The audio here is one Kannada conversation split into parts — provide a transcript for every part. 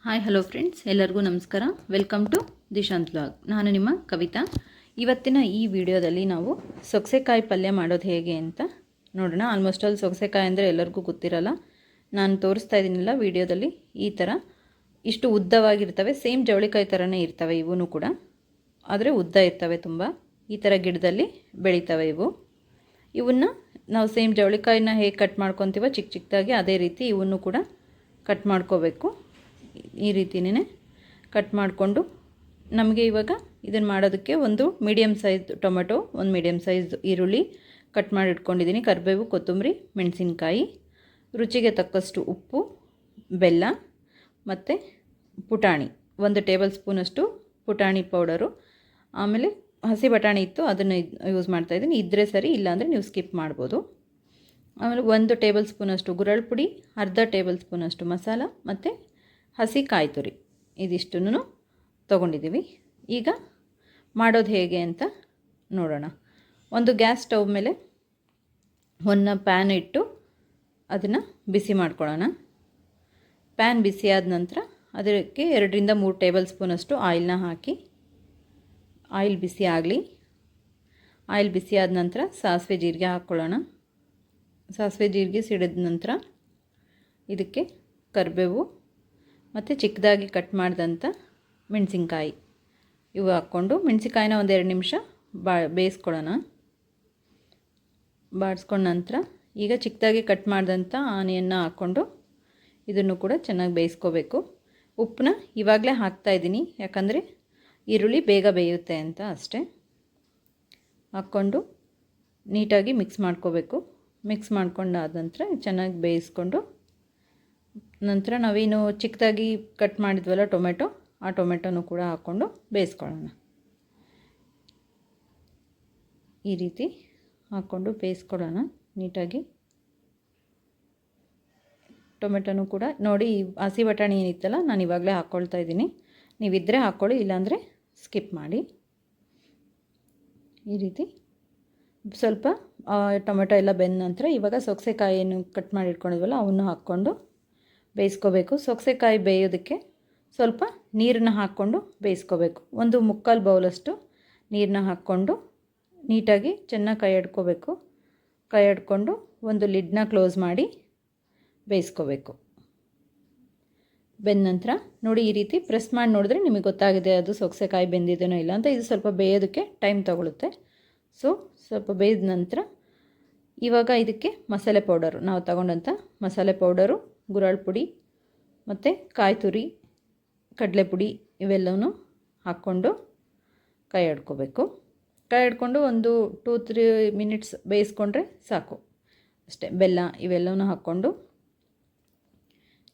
ಹಾಯ್ ಹಲೋ ಫ್ರೆಂಡ್ಸ್, ಎಲ್ಲರಿಗೂ ನಮಸ್ಕಾರ. Welcome to Dishanth vlog. ನಾನು ನಿಮ್ಮ ಕವಿತಾ. ಇವತ್ತಿನ ಈ ವಿಡಿಯೋದಲ್ಲಿ ನಾವು ಸೊಗಸೆಕಾಯಿ ಪಲ್ಯ ಮಾಡೋದು ಹೇಗೆ ಅಂತ ನೋಡೋಣ. ಆಲ್ಮೋಸ್ಟ್ ಆಲ್ ಸೊಗಸೆಕಾಯಿ ಅಂದರೆ ಎಲ್ಲರಿಗೂ ಗೊತ್ತಿರಲ್ಲ. ನಾನು ತೋರಿಸ್ತಾ ಇದ್ದೀನಲ್ಲ ವಿಡಿಯೋದಲ್ಲಿ, ಈ ಥರ ಇಷ್ಟು ಉದ್ದವಾಗಿರ್ತವೆ. ಸೇಮ್ ಜವಳಿಕಾಯಿ ಥರನೇ ಇರ್ತವೆ ಇವೂ ಕೂಡ, ಆದರೆ ಉದ್ದ ಇರ್ತವೆ ತುಂಬ. ಈ ಥರ ಗಿಡದಲ್ಲಿ ಬೆಳೀತವೆ ಇವು. ಇವನ್ನ ನಾವು ಸೇಮ್ ಜವಳಿಕಾಯಿನ ಹೇಗೆ ಕಟ್ ಮಾಡ್ಕೊತೀವೋ ಚಿಕ್ಕ ಚಿಕ್ಕದಾಗಿ, ಅದೇ ರೀತಿ ಇವನ್ನು ಕೂಡ ಕಟ್ ಮಾಡ್ಕೋಬೇಕು. ಈ ರೀತಿಯೇ ಕಟ್ ಮಾಡಿಕೊಂಡು ನಮಗೆ ಇವಾಗ ಇದನ್ನು ಮಾಡೋದಕ್ಕೆ ಒಂದು ಮೀಡಿಯಮ್ ಸೈಜ್ ಟೊಮೆಟೊ, ಒಂದು ಮೀಡಿಯಮ್ ಸೈಜ್ ಈರುಳ್ಳಿ ಕಟ್ ಮಾಡಿ ಇಟ್ಕೊಂಡಿದ್ದೀನಿ, ಕರಿಬೇವು, ಕೊತ್ತಂಬರಿ, ಮೆಣಸಿನ್ಕಾಯಿ, ರುಚಿಗೆ ತಕ್ಕಷ್ಟು ಉಪ್ಪು, ಬೆಲ್ಲ ಮತ್ತು ಪುಟಾಣಿ, 1 ಟೇಬಲ್ ಸ್ಪೂನಷ್ಟು ಪುಟಾಣಿ ಪೌಡರು. ಆಮೇಲೆ ಹಸಿ ಬಟಾಣಿ ಇತ್ತು, ಅದನ್ನು ಯೂಸ್ ಮಾಡ್ತಾಯಿದ್ದೀನಿ. ಇದ್ದರೆ ಸರಿ, ಇಲ್ಲಾಂದರೆ ನೀವು ಸ್ಕಿಪ್ ಮಾಡ್ಬೋದು. ಆಮೇಲೆ 1 ಟೇಬಲ್ ಸ್ಪೂನಷ್ಟು ಗುರಳ್ ಪುಡಿ, ಅರ್ಧ ಟೇಬಲ್ ಸ್ಪೂನಷ್ಟು ಮಸಾಲ ಮತ್ತು ಹಸಿ ಕಾಯಿ ತುರಿ, ಇದಿಷ್ಟನ್ನು ತೊಗೊಂಡಿದ್ದೀವಿ. ಈಗ ಮಾಡೋದು ಹೇಗೆ ಅಂತ ನೋಡೋಣ. ಒಂದು ಗ್ಯಾಸ್ ಸ್ಟವ್ ಮೇಲೆ ಒಂದು ಪ್ಯಾನ್ ಇಟ್ಟು ಅದನ್ನು ಬಿಸಿ ಮಾಡ್ಕೊಳ್ಳೋಣ. ಪ್ಯಾನ್ ಬಿಸಿ ಆದ ನಂತರ ಅದಕ್ಕೆ 2 ರಿಂದ 3 ಟೇಬಲ್ ಸ್ಪೂನಷ್ಟು ಆಯಿಲ್ನ ಹಾಕಿ, ಆಯಿಲ್ ಬಿಸಿ ಆಗಲಿ. ಆಯಿಲ್ ಬಿಸಿ ಆದ ನಂತರ ಸಾಸಿವೆ ಜೀರಿಗೆ ಹಾಕ್ಕೊಳ್ಳೋಣ. ಸಾಸಿವೆ ಜೀರಿಗೆ ಸಿಡಿದ ನಂತರ ಇದಕ್ಕೆ ಕರಿಬೇವು ಮತ್ತು ಚಿಕ್ಕದಾಗಿ ಕಟ್ ಮಾಡಿದಂಥ ಮೆಣಸಿನ್ಕಾಯಿ ಇವು ಹಾಕ್ಕೊಂಡು, ಮೆಣಸಿನ್ಕಾಯಿನ 1-2 ನಿಮಿಷ ಬೇಯಿಸ್ಕೊಳ್ಳೋಣ. ಬಾಡಿಸ್ಕೊಂಡ ನಂತರ ಈಗ ಚಿಕ್ಕದಾಗಿ ಕಟ್ ಮಾಡಿದಂಥ ಆನಿಯನ್ನ ಹಾಕ್ಕೊಂಡು ಇದನ್ನು ಕೂಡ ಚೆನ್ನಾಗಿ ಬೇಯಿಸ್ಕೋಬೇಕು. ಉಪ್ಪನ್ನ ಇವಾಗಲೇ ಹಾಕ್ತಾಯಿದ್ದೀನಿ, ಯಾಕಂದರೆ ಈರುಳ್ಳಿ ಬೇಗ ಬೇಯುತ್ತೆ ಅಂತ ಅಷ್ಟೇ. ಹಾಕ್ಕೊಂಡು ನೀಟಾಗಿ ಮಿಕ್ಸ್ ಮಾಡ್ಕೋಬೇಕು. ಮಿಕ್ಸ್ ಮಾಡ್ಕೊಂಡಾದ ನಂತರ ಚೆನ್ನಾಗಿ ಬೇಯಿಸ್ಕೊಂಡು ನಂತರ ನಾವೇನು ಚಿಕ್ಕದಾಗಿ ಕಟ್ ಮಾಡಿದ್ವಲ್ಲ ಟೊಮೆಟೊ, ಆ ಟೊಮೆಟೊನೂ ಕೂಡ ಹಾಕ್ಕೊಂಡು ಬೇಯಿಸ್ಕೊಳ್ಳೋಣ. ಈ ರೀತಿ ಹಾಕ್ಕೊಂಡು ಬೇಯಿಸ್ಕೊಳ್ಳೋಣ ನೀಟಾಗಿ. ಟೊಮೆಟೊನೂ ಕೂಡ ನೋಡಿ, ಹಸಿ ಬಟಾಣಿ ಏನಿತ್ತಲ್ಲ ನಾನು ಇವಾಗಲೇ ಹಾಕ್ಕೊಳ್ತಾ ಇದ್ದೀನಿ. ನೀವಿದ್ದರೆ ಹಾಕ್ಕೊಳ್ಳಿ, ಇಲ್ಲಾಂದರೆ ಸ್ಕಿಪ್ ಮಾಡಿ. ಈ ರೀತಿ ಸ್ವಲ್ಪ ಟೊಮೆಟೊ ಎಲ್ಲ ಬೆಂದ ನಂತರ ಇವಾಗ ಸೊಗಸೆಕಾಯಿ ಏನು ಕಟ್ ಮಾಡಿ ಇಟ್ಕೊಂಡಿದ್ವಲ್ಲ ಅವನ್ನು ಹಾಕ್ಕೊಂಡು ಬೇಯಿಸ್ಕೋಬೇಕು. ಸೊಗಸೆಕಾಯಿ ಬೇಯೋದಕ್ಕೆ ಸ್ವಲ್ಪ ನೀರನ್ನ ಹಾಕ್ಕೊಂಡು ಬೇಯಿಸ್ಕೋಬೇಕು. 1/4 ಬೌಲಷ್ಟು ನೀರನ್ನ ಹಾಕ್ಕೊಂಡು ನೀಟಾಗಿ ಚೆನ್ನಾಗಿ ಕೈ ಆಡ್ಕೋಬೇಕು. ಕೈ ಆಡ್ಕೊಂಡು ಒಂದು ಲಿಡ್ನ ಕ್ಲೋಸ್ ಮಾಡಿ ಬೇಯಿಸ್ಕೋಬೇಕು. ಬೆಂದ ನಂತರ ನೋಡಿ, ಈ ರೀತಿ ಪ್ರೆಸ್ ಮಾಡಿ ನೋಡಿದ್ರೆ ನಿಮಗೆ ಗೊತ್ತಾಗಿದೆ ಅದು ಸೊಗಸೆಕಾಯಿ ಬೆಂದಿದ್ದೇನೋ ಇಲ್ಲ ಅಂತ. ಇದು ಸ್ವಲ್ಪ ಬೇಯೋದಕ್ಕೆ ಟೈಮ್ ತಗೊಳುತ್ತೆ. ಸೊ ಸ್ವಲ್ಪ ಬೇಯ್ದ ನಂತರ ಇವಾಗ ಇದಕ್ಕೆ ಮಸಾಲೆ ಪೌಡರು, ನಾವು ತಗೊಂಡಂಥ ಮಸಾಲೆ ಪೌಡರು, ಗುರಳ್ ಪುಡಿ ಮತ್ತು ಕಾಯಿ ತುರಿ, ಕಡಲೆ ಪುಡಿ ಇವೆಲ್ಲವೂ ಹಾಕ್ಕೊಂಡು ಕೈ ಆಡ್ಕೋಬೇಕು. ಕೈ ಆಡ್ಕೊಂಡು ಒಂದು 2-3 ಮಿನಿಟ್ಸ್ ಬೇಯಿಸ್ಕೊಂಡ್ರೆ ಸಾಕು ಅಷ್ಟೇ. ಬೆಲ್ಲ ಇವೆಲ್ಲವೂ ಹಾಕ್ಕೊಂಡು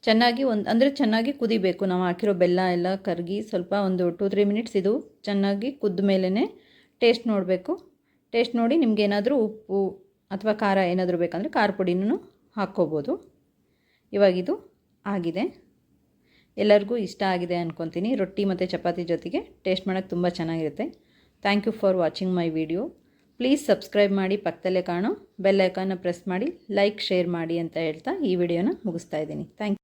ಚೆನ್ನಾಗಿ ಚೆನ್ನಾಗಿ ಕುದಿಬೇಕು. ನಾವು ಹಾಕಿರೋ ಬೆಲ್ಲ ಎಲ್ಲ ಕರಗಿ ಸ್ವಲ್ಪ ಒಂದು 2-3 ಮಿನಿಟ್ಸ್ ಇದು ಚೆನ್ನಾಗಿ ಕುದ್ದ ಮೇಲೇ ಟೇಸ್ಟ್ ನೋಡಬೇಕು. ಟೇಸ್ಟ್ ನೋಡಿ ನಿಮಗೇನಾದರೂ ಉಪ್ಪು ಅಥವಾ ಖಾರ ಏನಾದರೂ ಬೇಕಂದರೆ ಖಾರ ಪುಡಿನೂ ಹಾಕ್ಕೋಬೋದು. ಇವಾಗಿದು ಆಗಿದೆ. ಎಲ್ಲರಿಗೂ ಇಷ್ಟ ಆಗಿದೆ ಅಂದ್ಕೊತೀನಿ. ರೊಟ್ಟಿ ಮತ್ತು ಚಪಾತಿ ಜೊತೆಗೆ ಟೇಸ್ಟ್ ಮಾಡೋಕ್ಕೆ ತುಂಬ ಚೆನ್ನಾಗಿರುತ್ತೆ. Thank you for watching my video. Please subscribe ಮಾಡಿ, ಪಕ್ಕದಲ್ಲೇ ಕಾಣೋ ಬೆಲ್ ಐಕಾನ್ನ ಪ್ರೆಸ್ ಮಾಡಿ, ಲೈಕ್, ಶೇರ್ ಮಾಡಿ ಅಂತ ಹೇಳ್ತಾ ಈ ವಿಡಿಯೋನ ಮುಗಿಸ್ತಾ ಇದ್ದೀನಿ. Thank you.